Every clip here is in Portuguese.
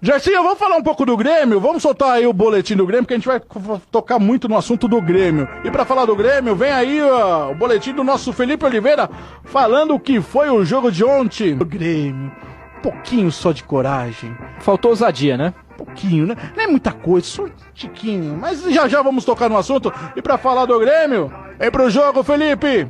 Gersinho, vamos falar um pouco do Grêmio? Vamos soltar aí o boletim do Grêmio, porque a gente vai tocar muito no assunto do Grêmio. E pra falar do Grêmio, vem aí o boletim do nosso Felipe Oliveira, falando o que foi o jogo de ontem. O Grêmio, um pouquinho só de coragem. Faltou ousadia, né? Pouquinho, né? Não é muita coisa, só um tiquinho. Mas já vamos tocar no assunto. E pra falar do Grêmio, vem pro jogo, Felipe!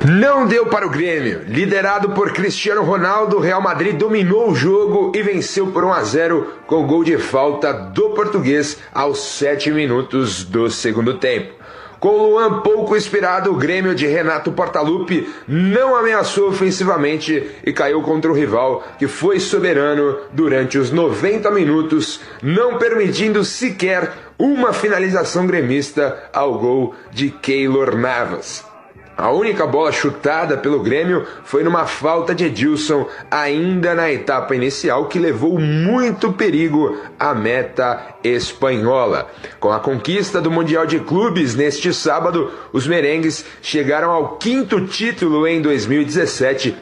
Não deu para o Grêmio. Liderado por Cristiano Ronaldo, o Real Madrid dominou o jogo e venceu por 1-0 com gol de falta do português aos 7 minutos do segundo tempo. Com o Luan pouco inspirado, o Grêmio de Renato Portaluppi não ameaçou ofensivamente e caiu contra o rival, que foi soberano durante os 90 minutos, não permitindo sequer uma finalização gremista ao gol de Keylor Navas. A única bola chutada pelo Grêmio foi numa falta de Edilson, ainda na etapa inicial, que levou muito perigo à meta espanhola. Com a conquista do Mundial de Clubes neste sábado, os merengues chegaram ao 5º título em 2017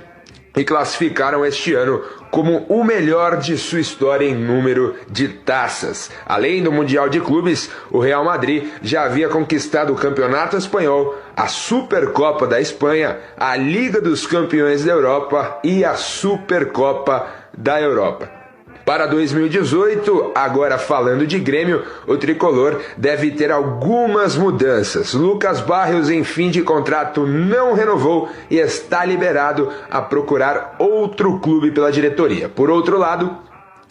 e classificaram este ano como o melhor de sua história em número de taças. Além do Mundial de Clubes, o Real Madrid já havia conquistado o Campeonato Espanhol, a Supercopa da Espanha, a Liga dos Campeões da Europa e a Supercopa da Europa. Para 2018, agora falando de Grêmio, o tricolor deve ter algumas mudanças. Lucas Barrios, em fim de contrato, não renovou e está liberado a procurar outro clube pela diretoria. Por outro lado,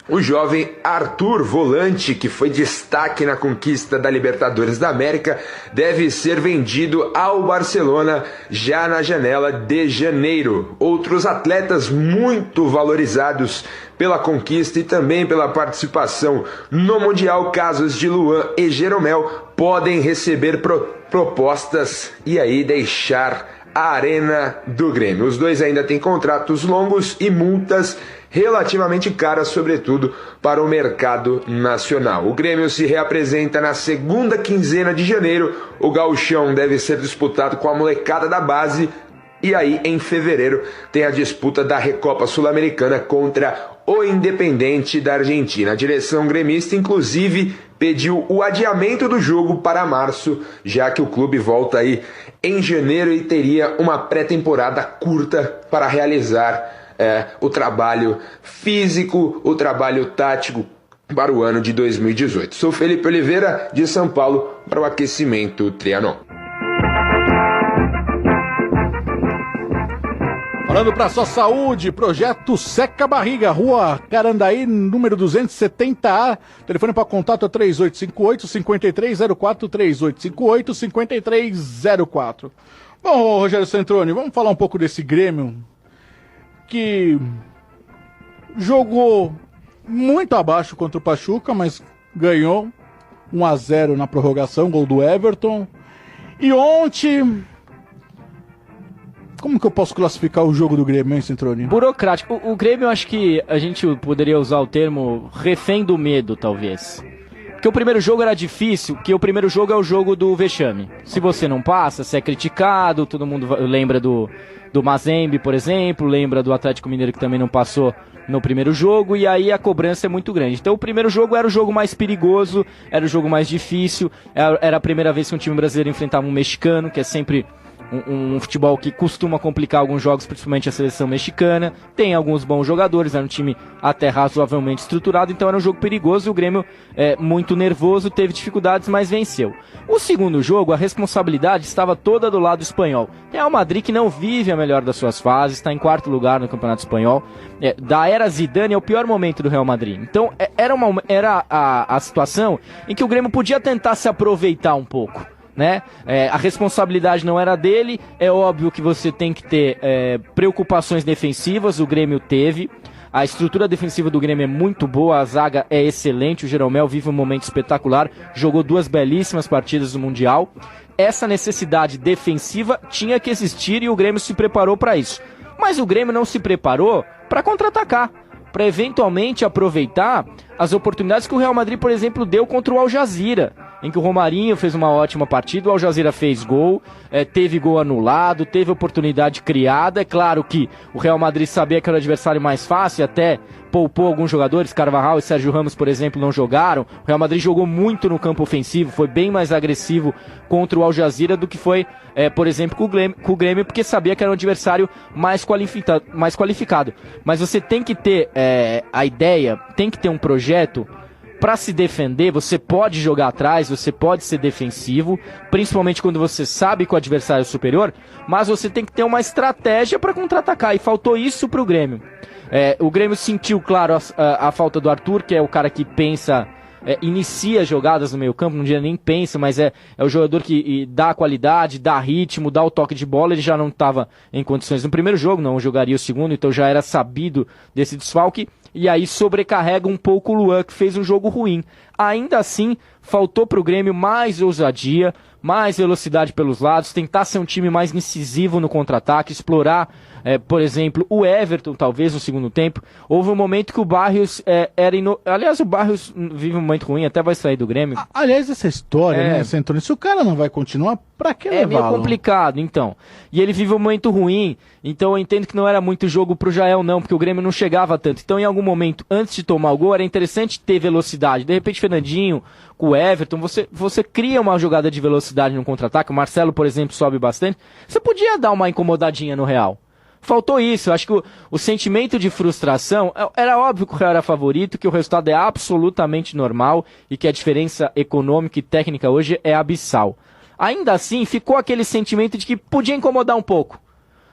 o jovem Arthur, volante, que foi destaque na conquista da Libertadores da América, deve ser vendido ao Barcelona já na janela de janeiro. Outros atletas muito valorizados pela conquista e também pela participação no Mundial, casos de Luan e Jeromel, podem receber propostas e aí deixar a arena do Grêmio. Os dois ainda têm contratos longos e multas relativamente caras, sobretudo para o mercado nacional. O Grêmio se reapresenta na segunda quinzena de janeiro. O gauchão deve ser disputado com a molecada da base. E aí, em fevereiro, tem a disputa da Recopa Sul-Americana contra o Independente da Argentina. A direção gremista, inclusive, pediu o adiamento do jogo para março, já que o clube volta aí em janeiro e teria uma pré-temporada curta para realizar o trabalho físico, o trabalho tático para o ano de 2018. Sou Felipe Oliveira, de São Paulo, para o Aquecimento Trianon. Falando para sua saúde, projeto Seca Barriga, Rua Carandaí, número 270A. Telefone para contato é 3858-5304, 3858-5304. Bom, Rogério Centroni, vamos falar um pouco desse Grêmio que jogou muito abaixo contra o Pachuca, mas ganhou 1-0 na prorrogação, gol do Everton. E ontem... Como que eu posso classificar o jogo do Grêmio, hein, Centroni? Burocrático. O Grêmio, acho que a gente poderia usar o termo refém do medo, talvez. Porque o primeiro jogo era difícil, porque o primeiro jogo é o jogo do vexame. Se você não passa, você é criticado, todo mundo lembra do Mazembe, por exemplo, lembra do Atlético Mineiro que também não passou no primeiro jogo, e aí a cobrança é muito grande. Então o primeiro jogo era o jogo mais perigoso, era o jogo mais difícil, era a primeira vez que um time brasileiro enfrentava um mexicano, que é sempre um futebol que costuma complicar alguns jogos, principalmente a seleção mexicana. Tem alguns bons jogadores, era um time até razoavelmente estruturado, então era um jogo perigoso e o Grêmio muito nervoso, teve dificuldades, mas venceu. O segundo jogo, a responsabilidade estava toda do lado espanhol. Real Madrid, que não vive a melhor das suas fases, está em 4º lugar no Campeonato Espanhol. Da era Zidane é o pior momento do Real Madrid. Então era a situação em que o Grêmio podia tentar se aproveitar um pouco, né? A responsabilidade não era dele. É óbvio que você tem que ter preocupações defensivas. O Grêmio teve. A estrutura defensiva do Grêmio é muito boa, a zaga é excelente, o Jeromel vive um momento espetacular, jogou 2 belíssimas partidas no Mundial. Essa necessidade defensiva tinha que existir e o Grêmio se preparou para isso. Mas o Grêmio não se preparou para contra-atacar, para eventualmente aproveitar as oportunidades que o Real Madrid, por exemplo, deu contra o Al Jazeera. em que o Romarinho fez uma ótima partida, o Al Jazeera fez gol, teve gol anulado, teve oportunidade criada. É claro que o Real Madrid sabia que era o adversário mais fácil, até poupou alguns jogadores, Carvajal e Sérgio Ramos, por exemplo, não jogaram. O Real Madrid jogou muito no campo ofensivo, foi bem mais agressivo contra o Al Jazeera do que foi, por exemplo, com o Grêmio, porque sabia que era um adversário mais qualificado. Mas você tem que ter a ideia, tem que ter um projeto para se defender. Você pode jogar atrás, você pode ser defensivo, principalmente quando você sabe que o adversário é superior, mas você tem que ter uma estratégia para contra-atacar, e faltou isso para o Grêmio. O Grêmio sentiu, claro, a falta do Arthur, que é o cara que pensa, inicia jogadas no meio campo, não diria nem pensa, mas é o jogador que dá qualidade, dá ritmo, dá o toque de bola. Ele já não estava em condições no primeiro jogo, não jogaria o segundo, então já era sabido desse desfalque, e aí sobrecarrega um pouco o Luan, que fez um jogo ruim. Ainda assim, faltou para o Grêmio mais ousadia, mais velocidade pelos lados, tentar ser um time mais incisivo no contra-ataque, explorar, por exemplo, o Everton, talvez, no segundo tempo. Houve um momento que o Barrios Aliás, o Barrios vive um momento ruim, até vai sair do Grêmio. Aliás, essa história, né, Centrone? Se o cara não vai continuar, pra que levá-lo? É meio complicado, então. E ele vive um momento ruim, então eu entendo que não era muito jogo pro Jael, não, porque o Grêmio não chegava tanto. Então, em algum momento, antes de tomar o gol, era interessante ter velocidade. De repente, Fernandinho, com o Everton, você cria uma jogada de velocidade no contra-ataque. O Marcelo, por exemplo, sobe bastante. Você podia dar uma incomodadinha no Real. Faltou isso. Eu acho que o sentimento de frustração, era óbvio que o Real era favorito, que o resultado é absolutamente normal e que a diferença econômica e técnica hoje é abissal. Ainda assim, ficou aquele sentimento de que podia incomodar um pouco.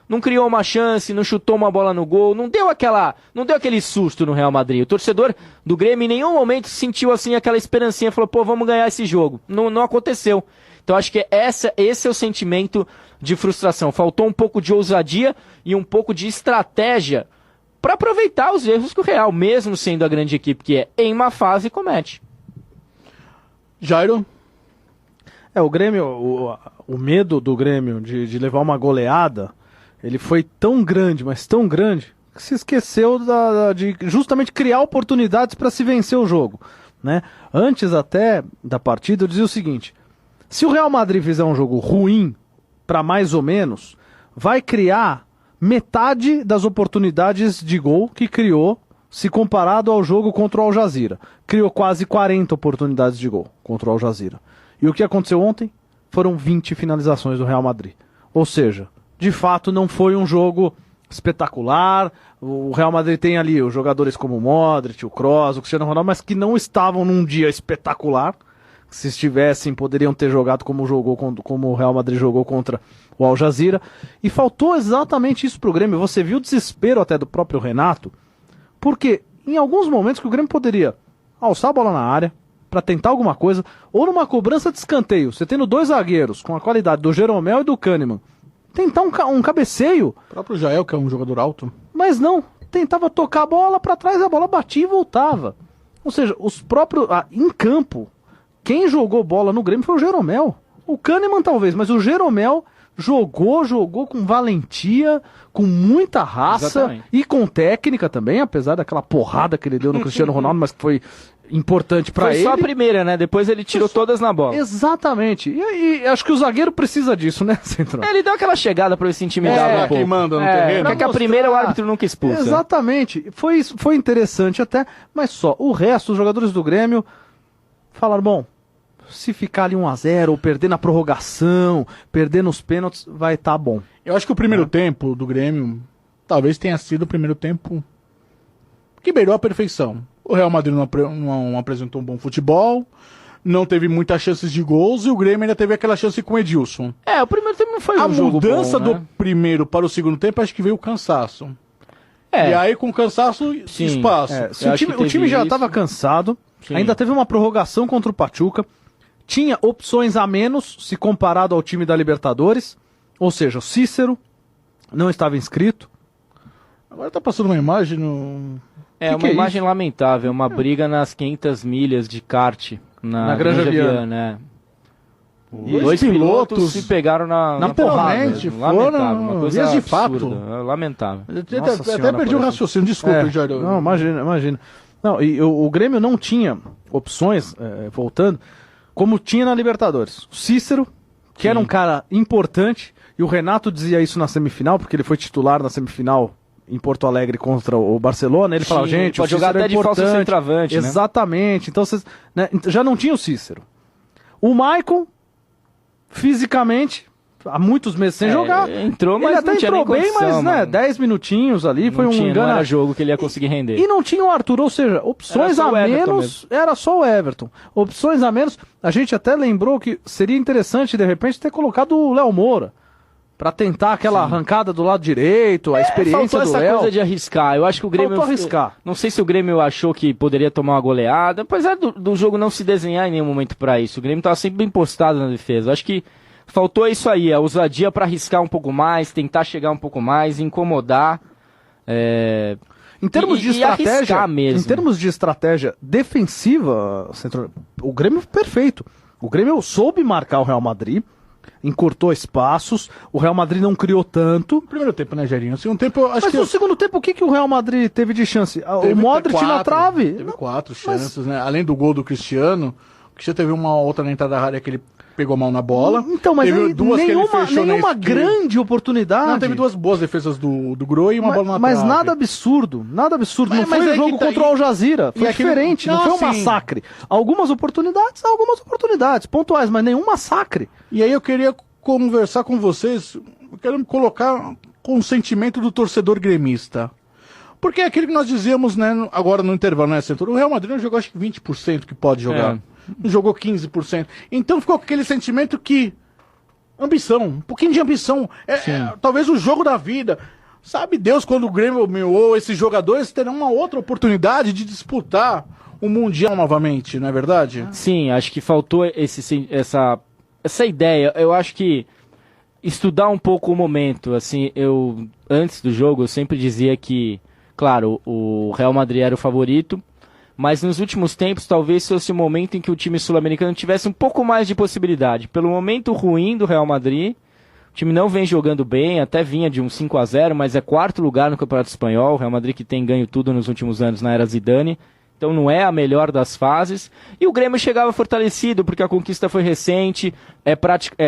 Não criou uma chance, não chutou uma bola no gol, não deu aquele susto no Real Madrid. O torcedor do Grêmio em nenhum momento sentiu assim aquela esperancinha, falou, pô, vamos ganhar esse jogo. Não aconteceu. Então acho que esse é o sentimento de frustração. Faltou um pouco de ousadia e um pouco de estratégia para aproveitar os erros que o Real, mesmo sendo a grande equipe que é, em uma fase, comete. Jairo? O Grêmio, o medo do Grêmio de levar uma goleada, ele foi tão grande, mas tão grande, que se esqueceu de justamente criar oportunidades para se vencer o jogo, né? Antes até da partida eu dizia o seguinte: se o Real Madrid fizer um jogo ruim, para mais ou menos, vai criar metade das oportunidades de gol que criou, se comparado ao jogo contra o Al Jazeera. Criou quase 40 oportunidades de gol contra o Al Jazeera. E o que aconteceu ontem? Foram 20 finalizações do Real Madrid. Ou seja, de fato não foi um jogo espetacular. O Real Madrid tem ali os jogadores como o Modric, o Kroos, o Cristiano Ronaldo, mas que não estavam num dia espetacular. Se estivessem, poderiam ter jogado como o Real Madrid jogou contra o Al Jazeera. E faltou exatamente isso pro Grêmio. Você viu o desespero até do próprio Renato, porque em alguns momentos que o Grêmio poderia alçar a bola na área para tentar alguma coisa, ou numa cobrança de escanteio, você tendo dois zagueiros com a qualidade do Jeromel e do Kahneman, tentar um cabeceio. O próprio Jael, que é um jogador alto. Mas não, tentava tocar a bola para trás, a bola batia e voltava. Ou seja, os próprios em campo, quem jogou bola no Grêmio foi o Jeromel. O Kahneman talvez, mas o Jeromel jogou com valentia, com muita raça. Exatamente. E com técnica também, apesar daquela porrada que ele deu no Cristiano Ronaldo, mas que foi importante pra ele. Foi só a primeira, né? Depois ele tirou todas na bola. Exatamente. E acho que o zagueiro precisa disso, né, Central? Ele deu aquela chegada pra se intimidar um pouco. Quem manda no terreno. Porque a primeira o árbitro nunca expulsa. Exatamente. Foi interessante até, mas só. O resto, os jogadores do Grêmio falaram, bom, se ficar ali 1-0, ou perder na prorrogação, perder nos pênaltis, vai estar bom. Eu acho que o primeiro tempo do Grêmio talvez tenha sido o primeiro tempo que beirou a perfeição. O Real Madrid não apresentou um bom futebol, não teve muitas chances de gols, e o Grêmio ainda teve aquela chance com o Edilson. O primeiro tempo não foi um jogo bom, A mudança do primeiro para o segundo tempo, acho que veio o cansaço. E aí, com cansaço, espaço. O time já estava cansado, ainda teve uma prorrogação contra o Pachuca, tinha opções a menos se comparado ao time da Libertadores, ou seja, o Cícero não estava inscrito. Agora tá passando uma imagem no... uma imagem lamentável, uma briga nas 500 milhas de kart na Granja Viana. Dois pilotos se pegaram na porrada. Lamentável, uma coisa de fato. Lamentável. Até perdi o raciocínio, desculpa, Jairo. Não, imagina. Não, e o Grêmio não tinha opções, voltando, como tinha na Libertadores. O Cícero, que era um cara importante, e o Renato dizia isso na semifinal, porque ele foi titular na semifinal em Porto Alegre contra o Barcelona. Ele falava, gente, pode o jogar Cícero até é importante. de falso centroavante, né? Exatamente. Então, né, já não tinha o Cícero. O Maicon, fisicamente, há muitos meses sem jogar. Entrou, mas ele até não tinha entrou nem bem, condição, mas né, mano. 10 minutinhos ali, foi um Não engano. era jogo que ele ia conseguir render. E não tinha o Arthur, ou seja, opções Era só a o Everton menos, era só o Everton. Opções a menos, a gente até lembrou que seria interessante, de repente, ter colocado o Léo Moura, pra tentar aquela arrancada do lado direito, a experiência faltou do essa Léo. coisa de arriscar. Eu acho que o Grêmio... Faltou arriscar. Não sei se o Grêmio achou que poderia tomar uma goleada, apesar do jogo não se desenhar em nenhum momento pra isso. O Grêmio tava sempre bem postado na defesa. Eu acho que faltou isso aí, a ousadia pra arriscar um pouco mais, tentar chegar um pouco mais, incomodar. Em termos de e estratégia, arriscar mesmo. em termos de estratégia defensiva, o Grêmio perfeito. O Grêmio soube marcar o Real Madrid, encurtou espaços, o Real Madrid não criou tanto. Primeiro tempo, né, Gerinho? Segundo tempo, eu acho Mas que... no segundo tempo, o que o Real Madrid teve de chance? Teve O Modric na quatro, trave? Teve Não, 4 mas- chances, né? Além do gol do Cristiano, o Cristiano teve uma outra na entrada da área que ele pegou mal na bola. Então, mas teve aí, nenhuma na grande oportunidade. Não, teve 2 boas defesas do Groi e uma bola na Mas trave. nada absurdo, nada absurdo. Mas- Não foi mas um é jogo que tá contra o aí- Al Jazeera, foi e aquele- diferente, não Não, foi um sim. massacre. Algumas oportunidades, pontuais, mas nenhum massacre. E aí eu queria conversar com vocês, eu quero me colocar com o sentimento do torcedor gremista. Porque é aquilo que nós dizíamos, né, agora no intervalo, né, Centro? O Real Madrid não jogou acho que 20% que pode jogar. Não jogou 15%. Então ficou com aquele sentimento que... Ambição, um pouquinho de ambição. Talvez o jogo da vida. Sabe Deus quando o Grêmio ou esses jogadores terão uma outra oportunidade de disputar o Mundial novamente, não é verdade? Sim, acho que faltou essa ideia. Eu acho que estudar um pouco o momento. Assim, antes do jogo eu sempre dizia que, claro, o Real Madrid era o favorito, mas nos últimos tempos talvez fosse o momento em que o time sul-americano tivesse um pouco mais de possibilidade. Pelo momento ruim do Real Madrid, o time não vem jogando bem, até vinha de um 5-0, mas é 4º lugar no Campeonato Espanhol. O Real Madrid que tem ganho tudo nos últimos anos na era Zidane. Então não é a melhor das fases. E o Grêmio chegava fortalecido, porque a conquista foi recente.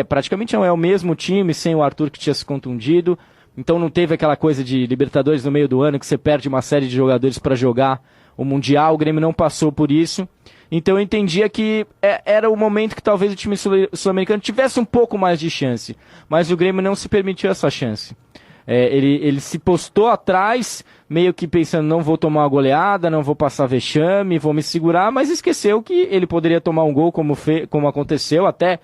Praticamente não é o mesmo time, sem o Arthur que tinha se contundido. Então não teve aquela coisa de Libertadores no meio do ano, que você perde uma série de jogadores para jogar o Mundial. O Grêmio não passou por isso. Então eu entendia que era o momento que talvez o time sul-americano tivesse um pouco mais de chance. Mas o Grêmio não se permitiu essa chance. Ele se postou atrás, meio que pensando, não vou tomar uma goleada, não vou passar vexame, vou me segurar, mas esqueceu que ele poderia tomar um gol como aconteceu, até,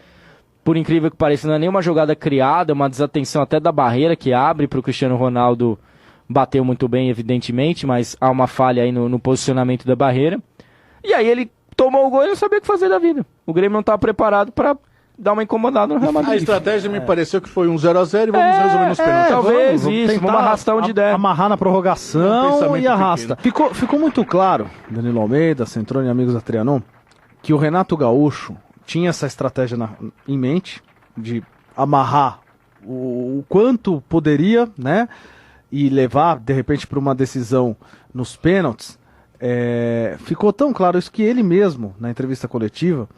por incrível que pareça, não é nenhuma jogada criada, uma desatenção até da barreira que abre para o Cristiano Ronaldo. Bateu muito bem, evidentemente, mas há uma falha aí no posicionamento da barreira. E aí ele tomou o gol e não sabia o que fazer da vida. O Grêmio não estava preparado para dar uma incomodada no Real Madrid. A estratégia me pareceu que foi um 0-0 e vamos resolver nos pênaltis. Talvez isso, tentar vamos arrastar onde der. Amarrar na Um prorrogação pensamento e arrasta. Ficou muito claro, Danilo Almeida, Centrone e amigos da Trianon, que o Renato Gaúcho tinha essa estratégia em mente, de amarrar o quanto poderia, né? E levar, de repente, para uma decisão nos pênaltis. Ficou tão claro isso que ele mesmo, na entrevista coletiva,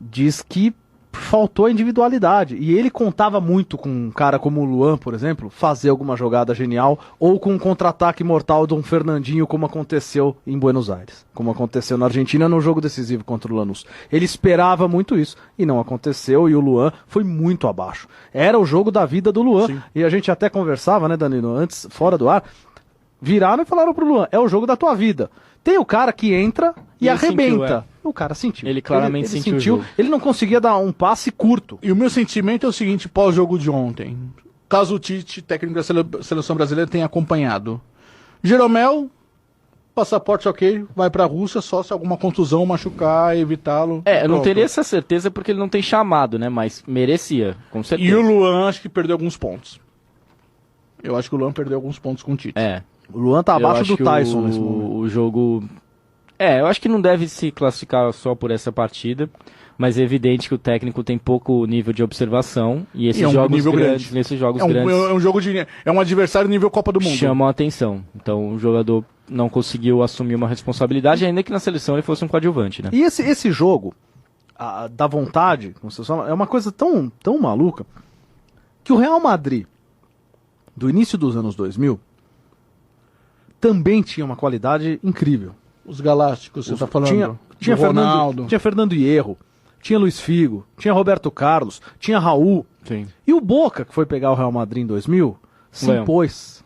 diz que faltou a individualidade. E ele contava muito com um cara como o Luan, por exemplo, fazer alguma jogada genial, ou com um contra-ataque mortal de um Fernandinho, como aconteceu em Buenos Aires, como aconteceu na Argentina no jogo decisivo contra o Lanús. Ele esperava muito isso, e não aconteceu, e o Luan foi muito abaixo. Era o jogo da vida do Luan. Sim. E a gente até conversava, né, Danilo, antes, fora do ar, viraram e falaram pro Luan, é o jogo da tua vida. Tem o cara que entra e arrebenta. O cara sentiu. Ele claramente sentiu. Ele não conseguia dar um passe curto. E o meu sentimento é o seguinte, pós-jogo de ontem. Caso o Tite, técnico da seleção brasileira, tenha acompanhado. Jeromel, passaporte ok, vai pra Rússia só se alguma contusão machucar, evitá-lo. Eu não teria essa certeza porque ele não tem chamado, né? Mas merecia, com certeza. E o Luan acho que perdeu alguns pontos. Eu acho que o Luan perdeu alguns pontos com o Tite. O Luan tá abaixo do Tyson nesse momento. O jogo... eu acho que não deve se classificar só por essa partida, mas é evidente que o técnico tem pouco nível de observação e esses jogos grandes, nesses jogos grandes é um adversário nível Copa do Mundo. Chamam a atenção. Então o jogador não conseguiu assumir uma responsabilidade, ainda que na seleção ele fosse um coadjuvante, né? E esse jogo, da vontade, como vocês falam, é uma coisa tão, tão maluca, que o Real Madrid, do início dos anos 2000, também tinha uma qualidade incrível. Os Galácticos, você tá falando? Tinha Ronaldo. Tinha Fernando Hierro, tinha Luiz Figo, tinha Roberto Carlos, tinha Raul. Sim. E o Boca, que foi pegar o Real Madrid em 2000, se impôs.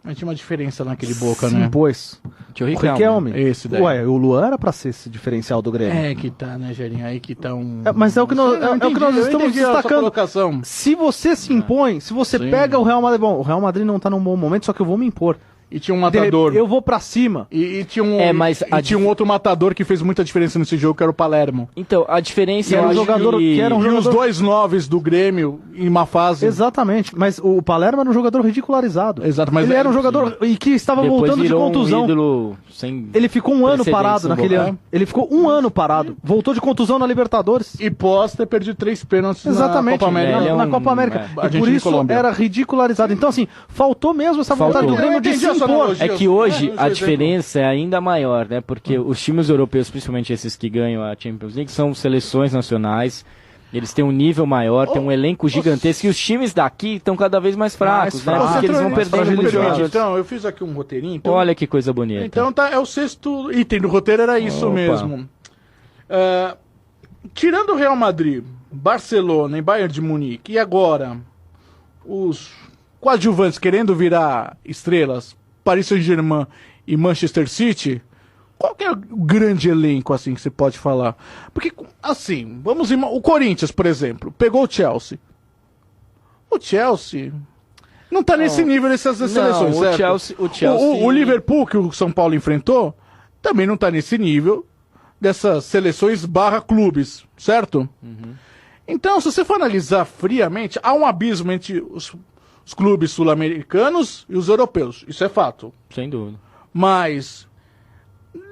Mas tinha uma diferença naquele Boca, Se né? impôs. Tinha o O Riquelme. Esse daí. Ué, o Luan era pra ser esse diferencial do Grêmio. É que tá, né, Gerinho? Aí que tá um... Mas é o que nós, Eu é o que nós entendi, eu estamos entendi a sua destacando. colocação. Se você se impõe, se você Sim. pega o Real Madrid... Bom, o Real Madrid não tá num bom momento, só que eu vou me impor. E tinha um matador. Eu vou pra cima. E tinha um, mas e tinha um outro matador que fez muita diferença nesse jogo, que era o Palermo. Então, a diferença Que era eu um acho jogador que era um E os jogador... dois noves do Grêmio em uma fase... Exatamente, mas o Palermo era um jogador ridicularizado. Exato, mas ele era um jogador e que estava depois voltando de virou contusão. um ídolo sem Ele ficou um ano precedentes parado no naquele Boca. ano. Ele ficou um ano parado. Voltou de contusão na Libertadores. E pós ter perdido 3 pênaltis Exatamente, na Copa América. Ele é na um- Copa América. é. E por Argentina e isso Colômbia. era ridicularizado. Então, assim, faltou mesmo essa vontade Faltou. do Grêmio Eu de entendi se a sua impor. analogia. É que hoje É, a exemplo. diferença é ainda maior, né? Porque os times europeus, principalmente esses que ganham a Champions League, são seleções nacionais. Eles têm um nível maior, têm um elenco gigantesco. E os times daqui estão cada vez mais fracos, né? Você Porque eles vão entrou perdendo nessa muitos pergunta, jogos. Então, eu fiz aqui um roteirinho. Então, Olha que coisa bonita. então tá, é o 6º item do roteiro, era isso Opa. mesmo. Tirando o Real Madrid, Barcelona e Bayern de Munique, e agora os coadjuvantes querendo virar estrelas, Paris Saint-Germain e Manchester City, qual que é o grande elenco assim que você pode falar? Porque, assim, o Corinthians, por exemplo, pegou o Chelsea. O Chelsea não tá nesse nível dessas seleções, o certo? Chelsea- O Liverpool, que o São Paulo enfrentou, também não tá nesse nível dessas seleções / clubes, certo? Então, se você for analisar friamente, há um abismo entre os clubes sul-americanos e os europeus. Isso é fato. Sem dúvida. Mas,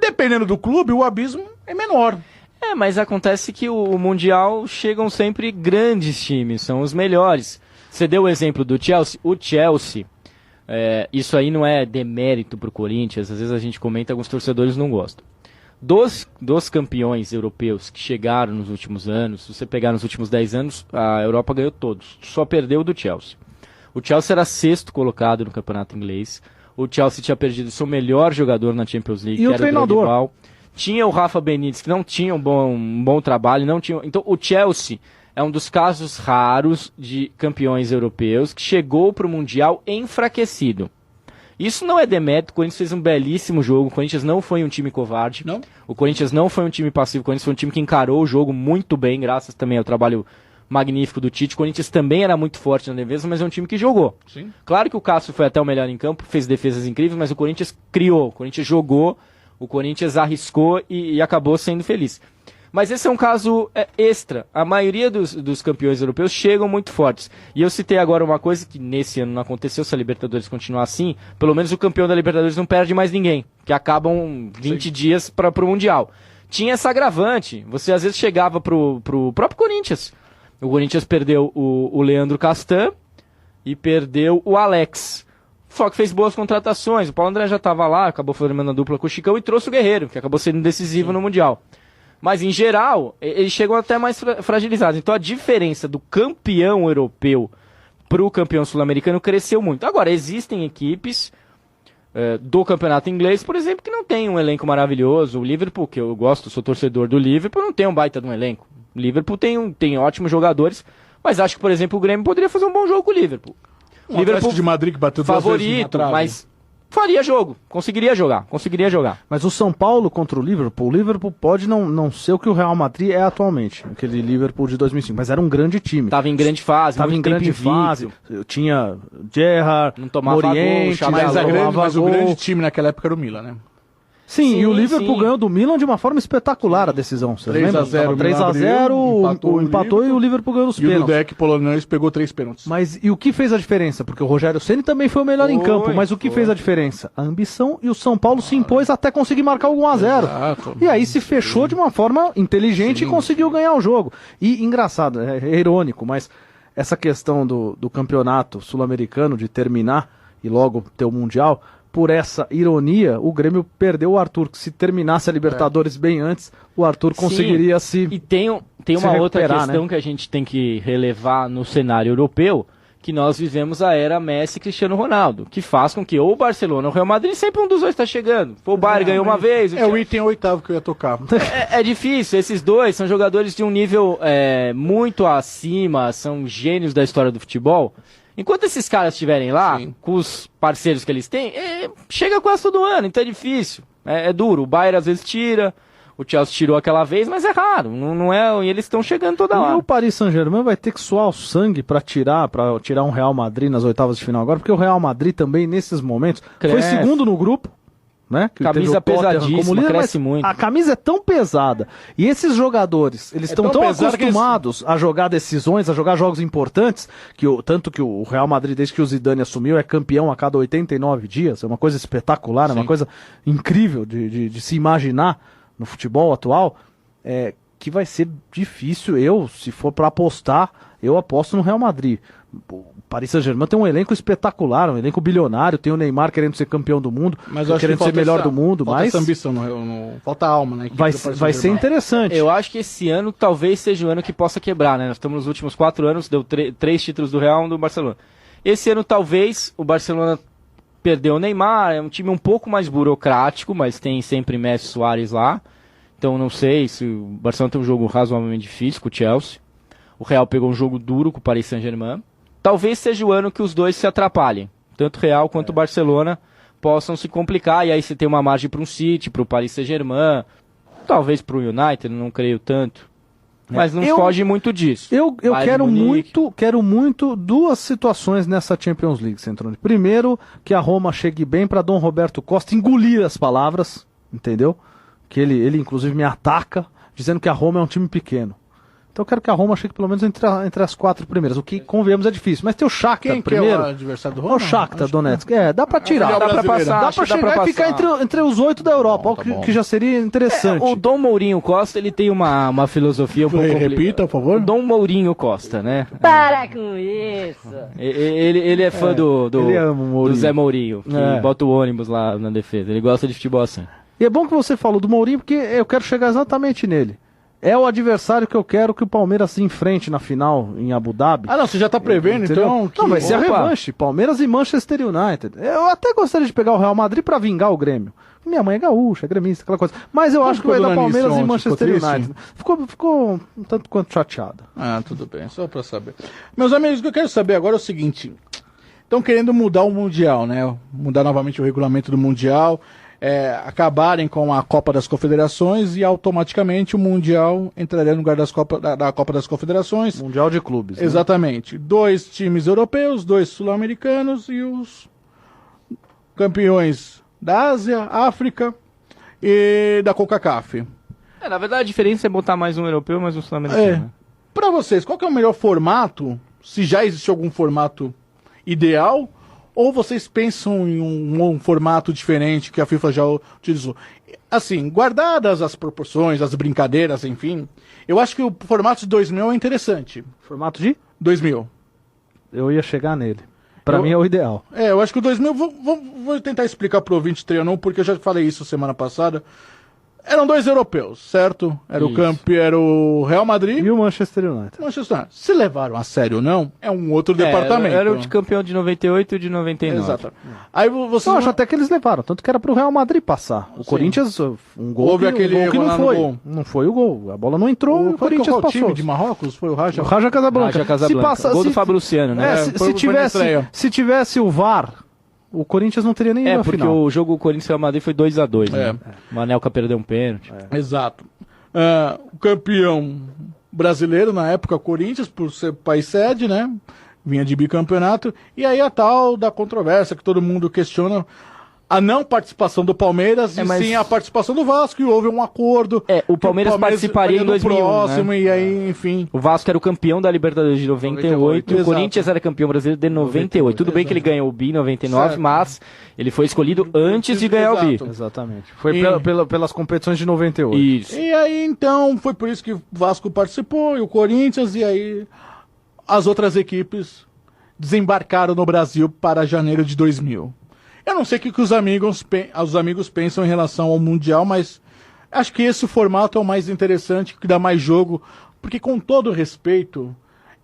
dependendo do clube, o abismo é menor. É, mas acontece que o Mundial chegam sempre grandes times, são os melhores. Você deu o exemplo do Chelsea. O Chelsea, isso aí não é demérito pro Corinthians, às vezes a gente comenta, alguns torcedores não gostam. Dos campeões europeus que chegaram nos últimos anos, se você pegar nos últimos 10 anos, a Europa ganhou todos. Só perdeu o do Chelsea. O Chelsea era 6º colocado no campeonato inglês. O Chelsea tinha perdido seu melhor jogador na Champions League, E que o era treinador? o Drogba. Tinha o Rafa Benítez, que não tinha um bom trabalho. Não tinha... Então, o Chelsea é um dos casos raros de campeões europeus que chegou para o Mundial enfraquecido. Isso não é demérito, o Corinthians fez um belíssimo jogo, o Corinthians não foi um time covarde, Não? O Corinthians não foi um time passivo, o Corinthians foi um time que encarou o jogo muito bem, graças também ao trabalho magnífico do Tite. O Corinthians também era muito forte na defesa, mas é um time que jogou. Sim. Claro que o Cássio foi até o melhor em campo, fez defesas incríveis, mas o Corinthians criou, o Corinthians jogou, o Corinthians arriscou e acabou sendo feliz. Mas esse é um caso extra. A maioria dos campeões europeus chegam muito fortes. E eu citei agora uma coisa que nesse ano não aconteceu, se a Libertadores continuar assim, pelo menos o campeão da Libertadores não perde mais ninguém, que acabam 20 dias para o Mundial. Tinha essa agravante. Você às vezes chegava pro próprio Corinthians. O Corinthians perdeu o Leandro Castan e perdeu o Alex. Só que fez boas contratações. O Paulo André já estava lá, acabou formando a dupla com o Chicão e trouxe o Guerreiro, que acabou sendo decisivo no Mundial. Mas, em geral, eles chegam até mais fragilizados. Então, a diferença do campeão europeu para o campeão sul-americano cresceu muito. Agora, existem equipes do campeonato inglês, por exemplo, que não tem um elenco maravilhoso. O Liverpool, que eu gosto, sou torcedor do Liverpool, não tem um baita de um elenco. O Liverpool tem ótimos jogadores, mas acho que, por exemplo, o Grêmio poderia fazer um bom jogo com o Liverpool. O Atlético de Madrid que bateu 2 vezes na Favorito, trave. mas faria jogo, conseguiria jogar. Mas o São Paulo contra o Liverpool pode não ser o que o Real Madrid é atualmente, aquele Liverpool de 2005, mas era um grande time. Tava em grande fase, Tava em muito tempo grande invicto. fase. Gerrard, Gerrard, Não tomava gol, Moriente, Xabi Mas, Alonso. mas o grande time naquela época era o Milan, né? Sim, e o Sim, Liverpool sim. ganhou do Milan de uma forma espetacular a decisão. 3 a 0, 3 a 0, empatou empatou e o Liverpool ganhou nos E o pênaltis. Dudek polonês pegou 3 pênaltis. Mas e o que fez a diferença? Porque o Rogério Ceni também foi o melhor em Foi, campo, mas o que foi. fez a diferença? A ambição, e o São Paulo se impôs até conseguir marcar o 1 a 0. Exato. E aí se fechou de uma forma inteligente e conseguiu ganhar o jogo. E engraçado, é irônico, mas essa questão do campeonato sul-americano, de terminar e logo ter o Mundial, por essa ironia, o Grêmio perdeu o Arthur, que se terminasse a Libertadores bem antes, o Arthur conseguiria se... E tem tem se uma outra recuperar, questão né? que a gente tem que relevar no cenário europeu, que nós vivemos a era Messi e Cristiano Ronaldo, que faz com que ou o Barcelona ou o Real Madrid, sempre um dos dois está chegando. O Bayern ganhou uma vez. É o item oitavo que eu ia tocar. É difícil, esses dois são jogadores de um nível muito acima, são gênios da história do futebol. Enquanto esses caras estiverem lá, Sim. com os parceiros que eles têm, chega quase todo ano, então é difícil. É duro. O Bayern às vezes tira, o Chelsea tirou aquela vez, mas é raro. Não é, e eles estão chegando toda E hora. o Paris Saint-Germain vai ter que suar o sangue para tirar um Real Madrid nas oitavas de final agora, porque o Real Madrid também, nesses momentos, foi Cresce. segundo no grupo, né? Que Camisa teve o Tottenham pesadíssima, como líder, cresce mas muito. A camisa é tão pesada. E esses jogadores, eles estão tão tão pesada que eles- acostumados a jogar decisões, a jogar jogos importantes, tanto que o Real Madrid, desde que o Zidane assumiu, é campeão a cada 89 dias. É uma coisa espetacular, é uma coisa incrível de se imaginar no futebol atual. Que vai ser difícil. Se for para apostar, eu aposto no Real Madrid. O Paris Saint-Germain tem um elenco espetacular, um elenco bilionário, tem o Neymar querendo ser campeão do mundo, Mas eu acho querendo que ser falta melhor essa- do mundo, falta mas essa ambição, falta alma, né? vai ser interessante. Eu acho que esse ano talvez seja o ano que possa quebrar, né? Nós estamos nos últimos 4 anos, deu 3 títulos do Real e um do Barcelona. Esse ano talvez o Barcelona perdeu o Neymar, é um time um pouco mais burocrático, mas tem sempre Messi e Suárez lá. Então não sei se o Barcelona tem um jogo razoavelmente difícil com o Chelsea. O Real pegou um jogo duro com o Paris Saint-Germain. Talvez seja o ano que os dois se atrapalhem. Tanto o Real quanto o Barcelona possam se complicar. E aí você tem uma margem para um City, para o Paris Saint-Germain. Talvez para o United, não creio tanto. Mas não foge muito disso. Eu Bayern quero de Munique. quero muito duas situações nessa Champions League, Centrone. Primeiro, que a Roma chegue bem para Dom Roberto Costa engolir as palavras, entendeu? Que ele inclusive me ataca, dizendo que a Roma é um time pequeno. Então eu quero que a Roma chegue pelo menos entre as 4 primeiras, o que, convenhamos, é difícil. Mas tem o Shakhtar Quem que primeiro. é o adversário do É Roma? o Shakhtar Acho que- Donetsk. Dá pra tirar. Mundial Dá pra brasileiro. passar. Dá acho pra que dá chegar pra e ficar passar. entre os 8 da Europa, Tá bom. que já seria interessante. O Dom Mourinho Costa, ele tem uma filosofia um pouco complicada. Repita, por favor. Dom Mourinho Costa, né? Para com isso! Ele é fã do ele ama o Mourinho. do Zé Mourinho, que É. bota o ônibus lá na defesa. Ele gosta de futebol assim. E é bom que você falou do Mourinho, porque eu quero chegar exatamente nele. É o adversário que eu quero que o Palmeiras se enfrente na final em Abu Dhabi. Ah, não, você já tá prevendo, Entendeu? então... Não, vai ser a Opa. revanche. Palmeiras e Manchester United. Eu até gostaria de pegar o Real Madrid pra vingar o Grêmio. Minha mãe é gaúcha, é gremista, aquela coisa. Mas eu acho que vai dar dona Palmeiras Nice e ontem? Manchester Ficou United. Ficou um tanto quanto chateada. Ah, tudo bem, só pra saber. Meus amigos, o que eu quero saber agora é o seguinte. Estão querendo mudar o Mundial, né? Mudar novamente o regulamento do Mundial, acabarem com a Copa das Confederações e automaticamente o Mundial entraria no lugar da Copa das Confederações. Mundial de clubes. né? Exatamente. 2 times europeus, 2 sul-americanos e os campeões da Ásia, África e da CONCACAF. Na verdade, a diferença é botar mais um europeu, mais um sul-americano. né? Para vocês, qual que é o melhor formato? Se já existe algum formato ideal? Ou vocês pensam em um formato diferente que a FIFA já utilizou? Assim, guardadas as proporções, as brincadeiras, enfim, eu acho que o formato de 2000 é interessante. Formato de? 2000. Eu ia chegar nele. Pra Eu- mim é o ideal. Eu acho que o 2000, vou tentar explicar pro ouvinte não, porque eu já falei isso semana passada. Eram 2 europeus, certo? Era Isso. era o Real Madrid E o Manchester United? Manchester United. Se levaram a sério ou não, é um outro departamento. Era o de campeão de 98 e de 99. Exato. Aí vocês Eu acho vão- até que eles levaram, tanto que era pro Real Madrid passar. O Corinthians, um gol, Houve que, aquele um gol que erro lá não no foi. gol. Não foi o gol. A bola não entrou e o Corinthians qual passou. time de Marrocos? Foi o Raja? O Raja Casablanca. Raja Casablanca. Gol do Fábio Luciano, né? foi na estreia. Se tivesse o VAR, o Corinthians não teria nem ido à Porque final. o jogo Corinthians-Real Madrid foi 2-2, É. né? O Anelka perdeu um pênalti. Exato. O campeão brasileiro, na época, Corinthians, por ser país sede, né? Vinha de bicampeonato. E aí a tal da controvérsia que todo mundo questiona a não participação do Palmeiras e mas- sim a participação do Vasco. E houve um acordo. O Palmeiras participaria em 2001, próximo, né? e aí, enfim. O Vasco era o campeão da Libertadores de 98, e o exato. Corinthians era campeão brasileiro de 98. Tudo bem que ele ganhou o Bi em 99, Certo. mas ele foi escolhido antes de ganhar o Bi. Exato. Exatamente. Foi E- pelas competições de 98. Isso. E aí, então, foi por isso que o Vasco participou, e o Corinthians, e aí as outras equipes desembarcaram no Brasil para janeiro de 2000. Eu não sei o que os amigos pensam em relação ao Mundial, mas Acho que esse formato é o mais interessante, que dá mais jogo, porque com todo respeito,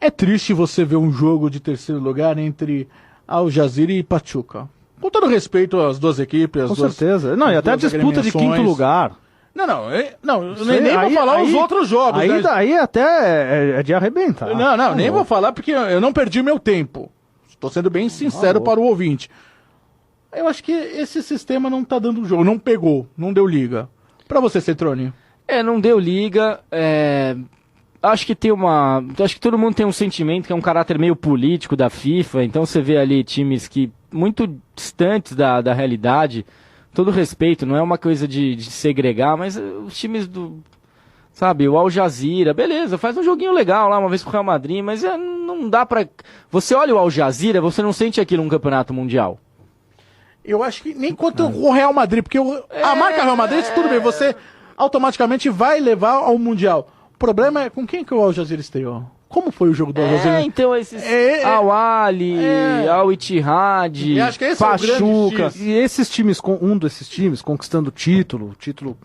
é triste você ver um jogo de terceiro lugar entre Al Jazeera e Pachuca. Com todo respeito às duas equipes, Com certeza. Não, e até a disputa de quinto lugar. Não, nem vou falar os outros jogos. Aí, né? Daí até é de arrebentar. Não, nem vou falar porque eu não perdi meu tempo. Estou sendo bem sincero para o ouvinte. Eu acho que esse sistema não tá dando jogo, não pegou, não deu liga. Pra você, Cetrone? Não deu liga. Acho que todo mundo tem um sentimento que é um caráter meio político da FIFA. Então você vê ali times que muito distantes da realidade. Todo respeito, não é uma coisa de segregar, mas os times sabe, o Al Jazeera, beleza, faz um joguinho legal lá, uma vez com o Real Madrid, mas não dá pra... Você olha o Al Jazeera, você não sente aquilo num campeonato mundial. Eu acho que nem contra o Real Madrid, porque a marca Real Madrid, tudo bem, você automaticamente vai levar ao Mundial. O problema é com quem que o Al Jazeera estreou? Como foi o jogo do Al Jazeera? Então esses Al Ahly, Al Ittihad, Pachuca. E esses times, um desses times conquistando o título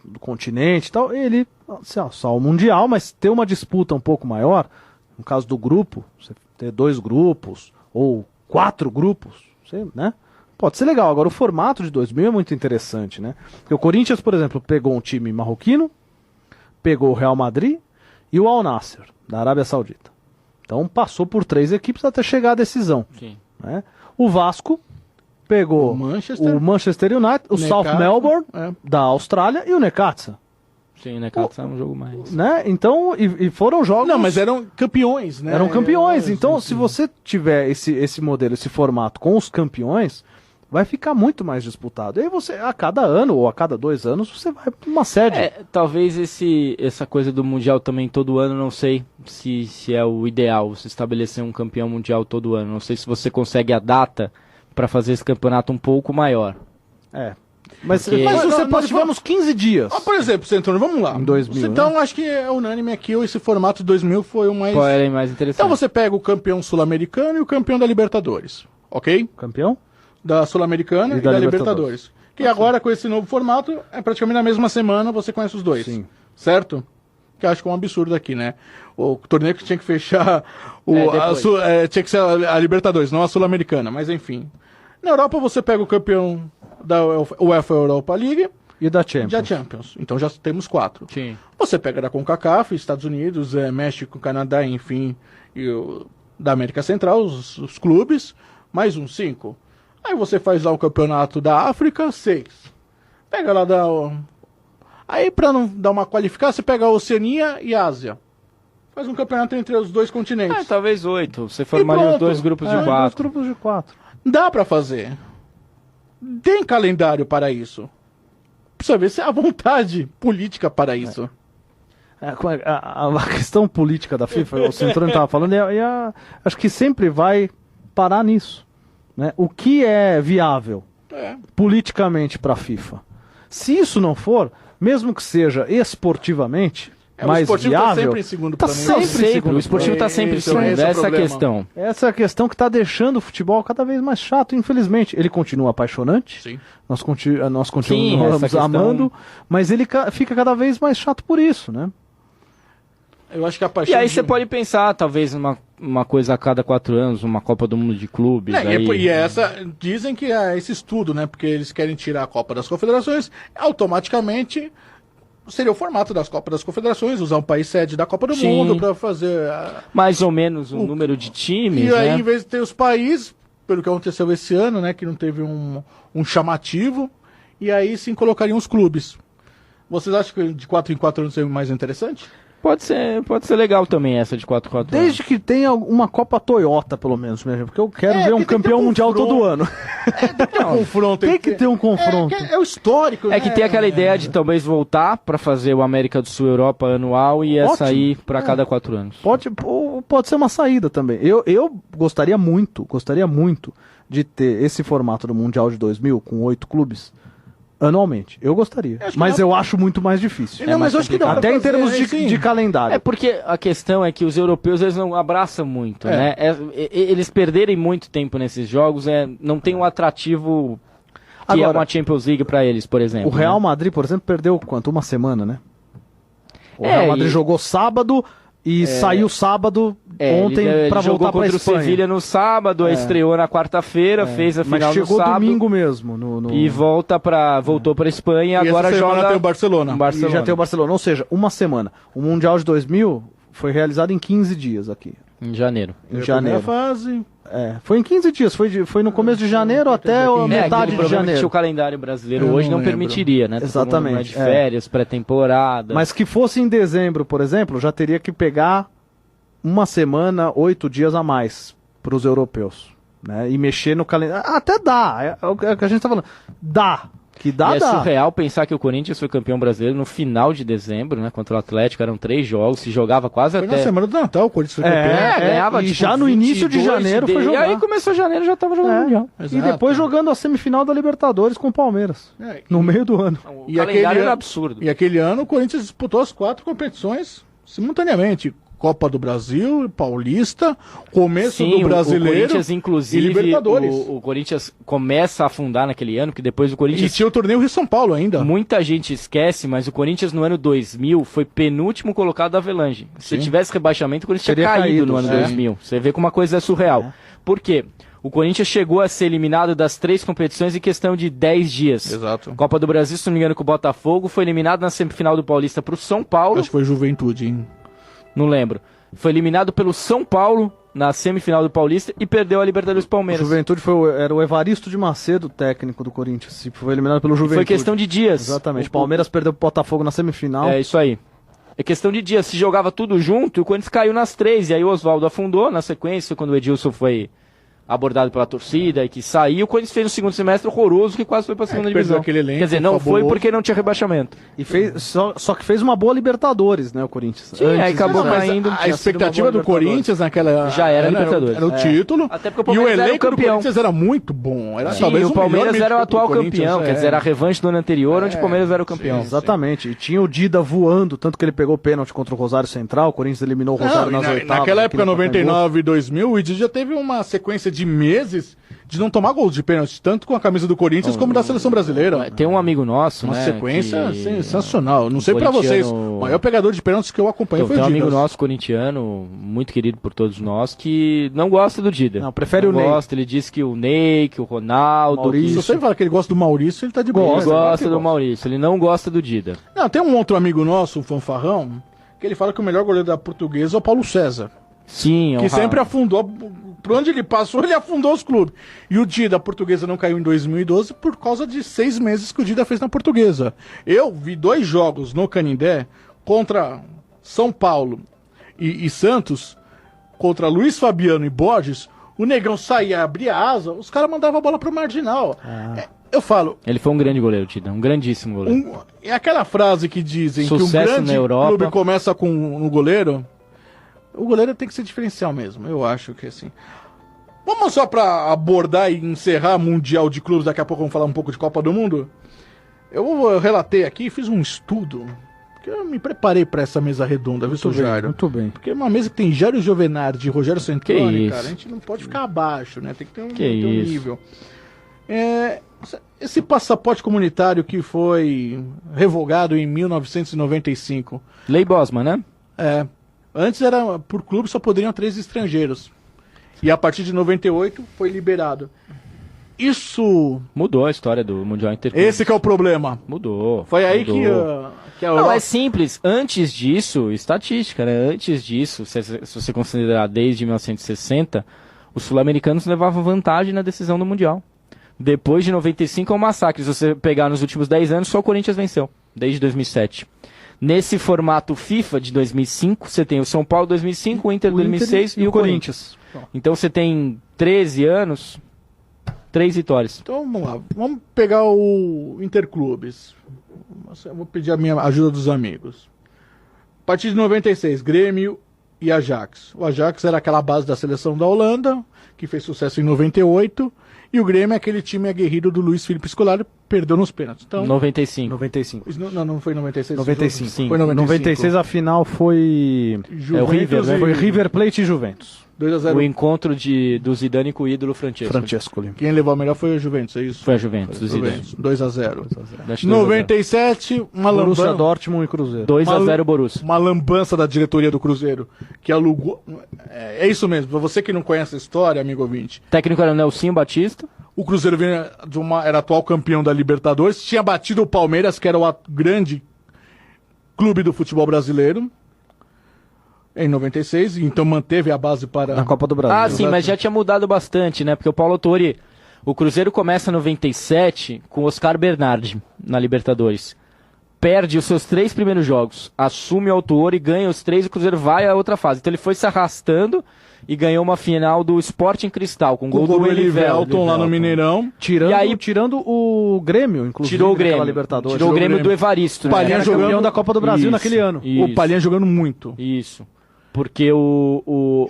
do continente e tal, ele só o Mundial, mas ter uma disputa um pouco maior, no caso do grupo, você ter 2 grupos ou 4 grupos, né? Pode ser legal. Agora, o formato de 2000 é muito interessante, né? Porque o Corinthians, por exemplo, pegou um time marroquino, pegou o Real Madrid e o Al Nassr, da Arábia Saudita. Então, passou por 3 equipes até chegar à decisão. Sim. Né? O Vasco pegou o Manchester United, o South Melbourne, da Austrália, e o Necaxa. Sim, o Necaxa é um jogo mais... Né? Então, e foram jogos... Não, mas eram campeões, né? Eram campeões. Então, se você tiver esse modelo, esse formato com os campeões, vai ficar muito mais disputado. E aí você, a cada ano ou a cada 2 anos, você vai para uma sede. Talvez essa coisa do Mundial também todo ano, não sei se é o ideal, você estabelecer um campeão mundial todo ano. Não sei se você consegue a data para fazer esse campeonato um pouco maior. Mas nós tivemos 15 dias. Por exemplo, Centrone, vamos lá. Em 2000, então, acho que é unânime aqui, esse formato de 2000 foi o mais... Qual era mais interessante? Então você pega o campeão sul-americano e o campeão da Libertadores, ok? Campeão? Da Sul-Americana e da Libertadores. Que agora, com esse novo formato, é praticamente na mesma semana você conhece os dois. Sim. Certo? Que eu acho que é um absurdo aqui, né? O torneio que tinha que fechar tinha que ser a Libertadores, não a Sul-Americana, mas enfim. Na Europa você pega o campeão da UEFA Europa League e da Champions. Champions. Então já temos 4. Sim. Você pega da CONCACAF, Estados Unidos, México, Canadá, enfim, e da América Central, os clubes, mais 5. Aí você faz lá o campeonato da África, 6. Pega lá Aí pra não dar uma qualificada, você pega a Oceania e a Ásia. Faz um campeonato entre os 2 continentes. Talvez 8. Você formaria 2 grupos de 4. 2 grupos de 4. Dá pra fazer. Tem calendário para isso. Precisa ver se há vontade política para isso. A questão política da FIFA, o Centrone estava falando, acho que sempre vai parar nisso. Né? O que é viável politicamente para a FIFA? Se isso não for, mesmo que seja esportivamente mais o viável, tá sempre em segundo plano. O esportivo está sempre em segundo. Essa é a questão. Essa é a questão que está deixando o futebol cada vez mais chato, infelizmente. Ele continua apaixonante, sim. Nós continuamos amando, mas ele fica cada vez mais chato por isso, né? Eu acho que a paixão. E aí você pode pensar, talvez, uma coisa a cada 4 anos, uma Copa do Mundo de clubes. Dizem que é esse estudo, né? Porque eles querem tirar a Copa das Confederações, automaticamente seria o formato das Copas das Confederações, usar um país sede da Copa do Mundo para fazer. Mais ou menos o número de times. E aí, em vez de ter os países, pelo que aconteceu esse ano, né? Que não teve um chamativo, e aí sim colocariam os clubes. Vocês acham que de 4 em 4 anos seria mais interessante? Pode ser legal também essa de 4x4. Desde que tenha uma Copa Toyota, pelo menos, mesmo. Porque eu quero ver um campeão mundial todo ano. Tem que ter um confronto. Tem que ter um confronto. É o histórico, né? Que tem aquela ideia de talvez voltar para fazer o América do Sul Europa anual e essa aí para cada 4 anos. Pode ser uma saída também. Eu gostaria muito de ter esse formato do Mundial de 2000 com 8 clubes anualmente. Eu gostaria. Mas eu acho muito mais difícil. Não, mas eu acho que até em termos de calendário. Porque a questão é que os europeus eles não abraçam muito, né? Eles perderem muito tempo nesses jogos não tem um atrativo Que é Agora, uma Champions League pra eles, por exemplo. o Real né? Madrid, por exemplo, perdeu quanto? Uma semana, né? O É, Real Madrid e- jogou sábado e saiu sábado ontem pra jogou voltar pra contra o Espanha. Sevilha no sábado, aí estreou na quarta-feira, fez a Mas final no chegou sábado domingo mesmo. e voltou pra Espanha e E agora essa semana joga tem o Barcelona. no E Barcelona. já tem o Barcelona, ou seja, uma semana. O Mundial de 2000 foi realizado em 15 dias aqui, Em janeiro. em Primeira janeiro. fase. Foi em 15 dias, foi no começo de janeiro até a aquele metade aquele de problema que janeiro. o calendário brasileiro Eu hoje não não lembro. permitiria, né? Todo mundo Exatamente, vai de férias, pré-temporada. Mas que fosse em dezembro, por exemplo, já teria que pegar uma semana, 8 dias a mais para os europeus, né? E mexer no calendário. Até dá, é o que a gente tá falando. Dá. Que dá, E é dá. surreal pensar que o Corinthians foi campeão brasileiro no final de dezembro, né? Contra o Atlético, eram 3 jogos, se jogava quase Foi na até... semana do Natal, o Corinthians foi campeão. ganhava e tipo, já no início de 22 janeiro foi E jogar. aí começou janeiro, já tava jogando É. Mundial. E Exato. depois jogando a semifinal da Libertadores com o Palmeiras. É, No meio do ano. O E calendário aquele era ano- absurdo. E aquele ano o Corinthians disputou as 4 competições simultaneamente. Copa do Brasil, Paulista, começo Sim, do Brasileiro o Corinthians, e inclusive, Libertadores. o Corinthians começa a afundar naquele ano, que depois o E Corinthians... tinha o torneio Rio-São Paulo ainda. Muita gente esquece, mas o Corinthians no ano 2000 foi penúltimo colocado da Avelange. Se Sim. tivesse rebaixamento, o Corinthians Teria tinha caído caído, no ano é. 2000. Você vê como uma coisa é surreal. Por quê? O Corinthians chegou a ser eliminado das 3 competições em questão de 10 dias. Exato. Copa do Brasil, se não me engano, com o Botafogo, foi eliminado na semifinal do Paulista pro São Paulo. Acho que foi Juventude, hein? Não lembro. Foi eliminado pelo São Paulo na semifinal do Paulista e perdeu a Libertadores O Palmeiras. Juventude era o Evaristo de Macedo, técnico do Corinthians. Foi eliminado pelo Juventude. Foi questão de dias. Exatamente. Palmeiras perdeu pro Botafogo na semifinal. É isso aí. É questão de dias. Se jogava tudo junto, e o Corinthians caiu nas 3. E aí o Oswaldo afundou na sequência, quando o Edilson foi abordado pela torcida e que saiu. O Corinthians fez um segundo semestre horroroso que quase foi pra segunda perdeu divisão. aquele elenco Quer dizer, não foi fabuloso. porque não tinha rebaixamento. E fez, só que fez uma boa Libertadores, né, o Corinthians. Sim, aí acabou Não, mas caindo. a tinha sido expectativa uma boa do Corinthians naquela Já era Libertadores. Era o título. Até porque o e o Palmeiras era o elenco do campeão. Corinthians era muito bom. Era Sim, talvez o Palmeiras melhor era o do atual Corinthians, campeão, é. quer dizer, era a revanche do ano anterior, onde o Palmeiras era o campeão. sim. Exatamente. E tinha o Dida voando, tanto que ele pegou pênalti contra o Rosário Central. O Corinthians eliminou o Rosário Não, nas oitavas. naquela aqui época, no Pacaembu. 99 e 2000, o Didi já teve uma sequência de meses de não tomar gols de pênalti, tanto com a camisa do Corinthians como da seleção brasileira. Tem um amigo nosso, Uma né? sequência que- sensacional. Não sei pra vocês, corintiano- o maior pegador de pênaltis que eu acompanhei foi Tem o um amigo Dida. nosso corintiano, muito querido por todos nós, que não gosta do Dida. Não, prefere o Ney. Gosta, ele diz que o Ney, que o Ronaldo. Maurício. Se você fala que ele gosta do Maurício, ele tá de boa. Ele Mas agora gosta que do Maurício, ele não gosta do Dida. Não, tem um outro amigo nosso, um fanfarrão, que ele fala que o melhor goleiro da Portuguesa é o Paulo César. Sim, Que sempre afundou, por onde ele passou, ele afundou os clubes. E o Dida, a Portuguesa, não caiu em 2012 por causa de 6 meses que o Dida fez na Portuguesa. Eu vi 2 jogos no Canindé contra São Paulo e Santos, contra Luiz Fabiano e Borges. O Negão saía, abria a asa, os caras mandavam a bola pro marginal. Eu falo, Ele foi um grande goleiro, Dida, um grandíssimo goleiro. é aquela frase que dizem Sucesso que um grande na Europa. clube começa com um goleiro. O goleiro tem que ser diferencial mesmo, eu acho que assim. Vamos só pra abordar e encerrar Mundial de Clubes, daqui a pouco vamos falar um pouco de Copa do Mundo. Eu relatei aqui, fiz um estudo, porque eu me preparei pra essa mesa redonda, viu, seu Jairo? Muito bem. Porque é uma mesa que tem Jairo Giovenardi e Rogério Centrone, isso. cara, a gente não pode ficar abaixo, né? Tem que ter um, Que ter um isso. nível. Esse passaporte comunitário que foi revogado em 1995, Lei Bosman, né? antes era por clube só poderiam 3 estrangeiros. E a partir de 98 foi liberado. Isso, Mudou a história do Mundial Interclubes. esse que é o problema. Mudou. Foi aí mudou. que a Não, Europa... é simples. Antes disso, estatística, né? Antes disso, se você considerar desde 1960, os sul-americanos levavam vantagem na decisão do Mundial. Depois de 95 é um massacre. Se você pegar nos últimos 10 anos, só o Corinthians venceu, desde 2007. Nesse formato FIFA de 2005, você tem o São Paulo 2005, o Inter 2006 e o Corinthians. Então você tem 13 anos, 3 vitórias. Então vamos lá, vamos pegar o Interclubes. Eu vou pedir a minha ajuda dos amigos. A partir de 96, Grêmio e Ajax. O Ajax era aquela base da seleção da Holanda, que fez sucesso em 98, e o Grêmio é aquele time aguerrido do Luiz Felipe Scolari, perdeu nos pênaltis. Então, 95. 95. isso não foi em 96? 95. Sim. Foi em 95. 96 a final foi... Juventus É o River, né? e- Foi River Plate e Juventus. 2x0. O encontro do Zidane com o ídolo Francesco. Quem levou a melhor foi a Juventus, é isso? Foi a Juventus, do Zidane. 2x0. 2x0. 97, uma Borussia lambança. Dortmund e Cruzeiro. 2x0 Borussia. Uma lambança da diretoria do Cruzeiro, que alugou... É isso mesmo, pra você que não conhece a história, amigo ouvinte. O técnico era o Nelsinho Batista. O Cruzeiro era atual campeão da Libertadores, tinha batido o Palmeiras, que era o grande clube do futebol brasileiro, em 96, então manteve a base para... Na Copa do Brasil. Ah, sim, mas já tinha mudado bastante, né? Porque o Paulo Autuori, o Cruzeiro começa em 97 com o Oscar Bernardi na Libertadores. Perde os seus 3 primeiros jogos, assume o Autuori, ganha os 3 e o Cruzeiro vai à outra fase. Então ele foi se arrastando e ganhou uma final do Sporting Cristal, com gol do Elivelton lá no Mineirão. Tirando o Grêmio, inclusive. Tirou o Grêmio. Libertadores. Tirou o Grêmio do Evaristo, O né? Palhinha Era jogando campeão da Copa do Brasil Isso, naquele ano. isso. O Palhinha jogando muito. Isso. Porque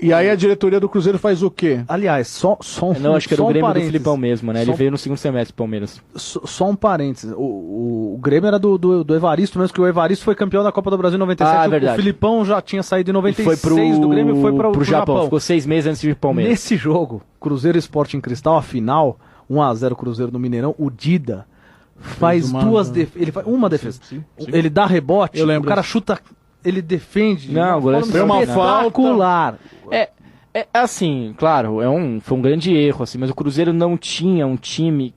E aí a diretoria do Cruzeiro faz o quê? Aliás, só um Não, acho que era só o um Grêmio do parênteses. Filipão mesmo, né? Ele veio no segundo semestre do Palmeiras. Só um parênteses. O Grêmio era do Evaristo mesmo, que o Evaristo foi campeão da Copa do Brasil em 97. Ah, o verdade. Filipão já tinha saído em E 96 foi do Grêmio e foi pro Japão. Ficou 6 meses antes de ir pro Palmeiras. Nesse jogo, Cruzeiro e Sporting Cristal, a final, 1x0 Cruzeiro no Mineirão, o Dida faz ele faz uma defesa. Sim. Ele dá rebote, Eu lembro o cara disso. chuta, ele defende. Não, o goleiro foi uma espetacular. É assim, claro, foi um grande erro, assim, mas o Cruzeiro não tinha um time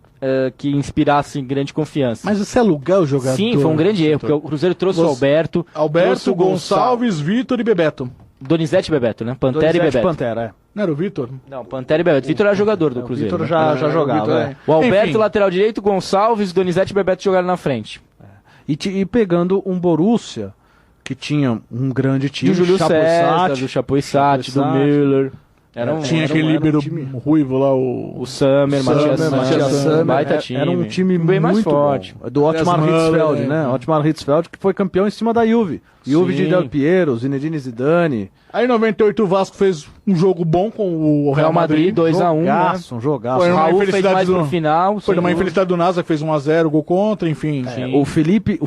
que inspirasse grande confiança. Mas você alugar o jogador... Sim, foi um grande erro, porque o Cruzeiro trouxe o Alberto, trouxe Alberto, o Gonçalves, Vitor e Bebeto. Donizete e Bebeto, né? Pantera e Donizete Bebeto. Pantera, Não era o Vitor? Não, Pantera e Bebeto. Vitor era jogador do O Cruzeiro. Vitor né? já jogava. Vitor, é. O Alberto, Enfim. lateral direito, Gonçalves, Donizete e Bebeto jogaram na frente. E pegando um Borussia, que tinha um grande time, Do Júlio César, Chapuisat, do Chapuisat, do Chapuisat. Müller. Tinha aquele um líbero time- ruivo lá, o... O Summer, Matias Matias Summer, baita time. Era um time bem mais muito forte. bom. Do Otmar Matias Hitzfeld, Müller, né? Otmar Hitzfeld, que foi campeão em cima da Juve. Juve de Sim. Del Piero, Zinedine Zidane. Aí em 98 o Vasco fez um jogo bom com o Real Madrid. 2x1, né? Um jogaço. Foi O uma Raul fez infelicidade mais do- pro final. Foi sem numa dúvida. infelicidade do NASA, que fez 1x0, gol contra, enfim. O Felipe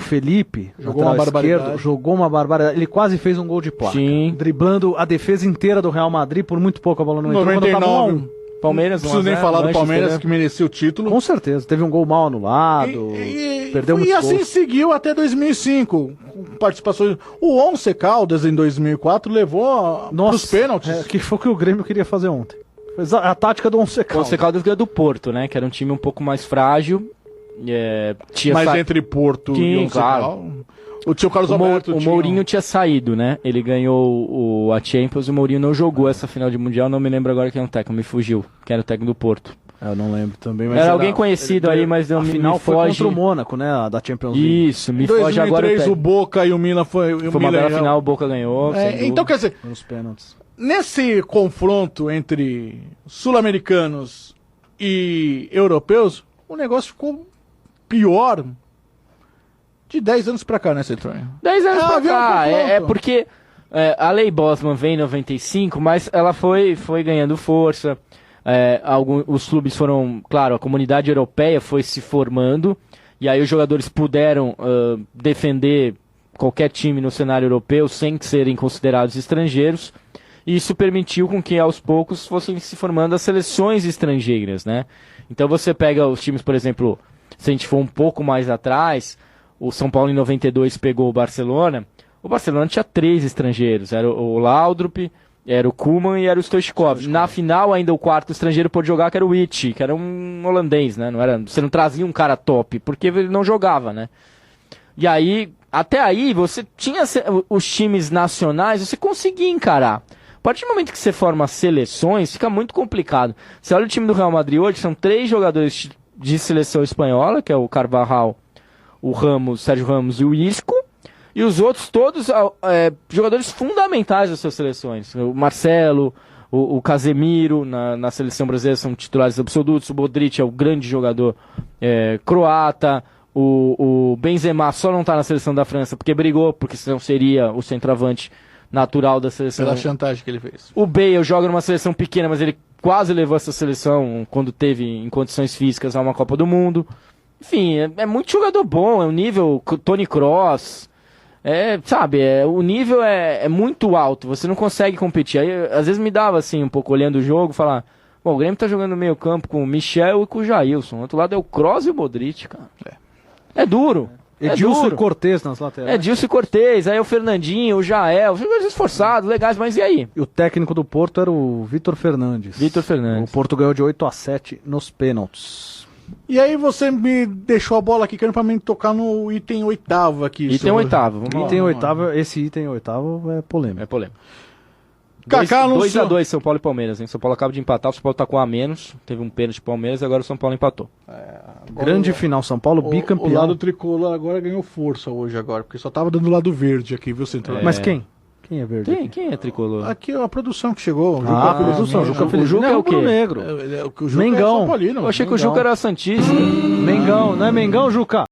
Jogou lateral uma barbaridade. esquerdo, jogou uma barbaridade. Ele quase fez um gol de placa. Sim. Driblando a defesa inteira do Real Madrid, por muito pouco a bola não entrou. Quando tava 99, 1-1. Palmeiras, não preciso nem 1x0, falar do Manchester, Palmeiras, né? que merecia o título. Com certeza. Teve um gol mal anulado. Perdeu muito E assim gol. seguiu até 2005. Com participações. O Once Caldas, em 2004, levou pros pênaltis. Que foi o que o Grêmio queria fazer ontem. Foi a tática do Once O Caldas. Once Caldas ganhou do Porto, né? Que era um time um pouco mais frágil. Tinha Mas sa- entre Porto Sim, e Once claro. Caldas. O tio Carlos O Alberto tinha- Mourinho tinha saído, né? Ele ganhou a Champions, o Mourinho não jogou essa final de Mundial, não me lembro agora quem é o técnico, me fugiu, que era o técnico do Porto. Eu não lembro também. Mas Era alguém conhecido aí, mas não a me final foi foge. contra o Mônaco, né? A da Champions League. Isso, me Em foge agora o 2003 o técnico. Boca e o Milan foi... Foi uma bela final, o Boca ganhou. sem dúvida. Então, quer dizer, Nos pênaltis. nesse confronto entre sul-americanos e europeus, o negócio ficou pior de 10 anos pra cá, né, Cetrone? 10 anos pra viu? cá, Confronto. é porque a Lei Bosman vem em 95, mas ela foi ganhando força. Os clubes foram, claro, a comunidade europeia foi se formando, e aí os jogadores puderam defender qualquer time no cenário europeu sem serem considerados estrangeiros, e isso permitiu com que aos poucos fossem se formando as seleções estrangeiras, né? Então você pega os times, por exemplo, se a gente for um pouco mais atrás, o São Paulo em 92 pegou o Barcelona tinha 3 estrangeiros, era o Laudrup, era o Koeman e era o Stoichkov. Na final ainda o quarto estrangeiro pôde jogar, que era o Witt, que era um holandês, né? Você não trazia um cara top, porque ele não jogava, né? E aí, até aí, você tinha os times nacionais, você conseguia encarar. A partir do momento que você forma seleções, fica muito complicado. Você olha o time do Real Madrid hoje, são 3 jogadores de seleção espanhola, que é o Carvajal, o Ramos, Sérgio Ramos e o Isco, e os outros todos jogadores fundamentais das suas seleções. O Marcelo, o Casemiro na seleção brasileira são titulares absolutos, o Modric é o grande jogador croata, o Benzema só não está na seleção da França porque brigou, porque senão seria o centroavante natural da seleção. Pela chantagem que ele fez. O Bale joga numa seleção pequena, mas ele quase levou essa seleção quando teve em condições físicas a uma Copa do Mundo. Enfim, é muito jogador bom, é um nível Toni Kroos. O nível é muito alto, você não consegue competir. Aí, às vezes me dava assim, um pouco olhando o jogo, falar, bom, o Grêmio tá jogando no meio campo com o Michel e com o Jailson. Do outro lado é o Kroos e o Modric, cara. É duro. Edilson e Cortez nas laterais. Edilson e Cortez, aí o Fernandinho, o Jael, jogadores esforçados, legais, mas e aí? E o técnico do Porto era o Vitor Fernandes. O Porto ganhou de 8-7 nos pênaltis. E aí você me deixou a bola aqui querendo pra mim tocar no item 8º aqui. Item 8º, vamos lá. Item 8º, esse item 8º é polêmico. É polêmico. Kaká 2-2 São Paulo e Palmeiras, hein? São Paulo acaba de empatar, o São Paulo tá com a menos, teve um pênalti pro Palmeiras e agora o São Paulo empatou. Grande final, São Paulo bicampeão. O lado tricolor agora ganhou força hoje agora, porque só tava dando o lado verde aqui, viu, Central? Mas quem? Quem é verde? Quem é tricolor? Aqui a produção que chegou. O a produção, Juca Feliz. Juca é o quê? Negro. O Juca Mengão. É São Paulino. Eu achei que o Juca era Santista. Mengão, não é Mengão, Juca?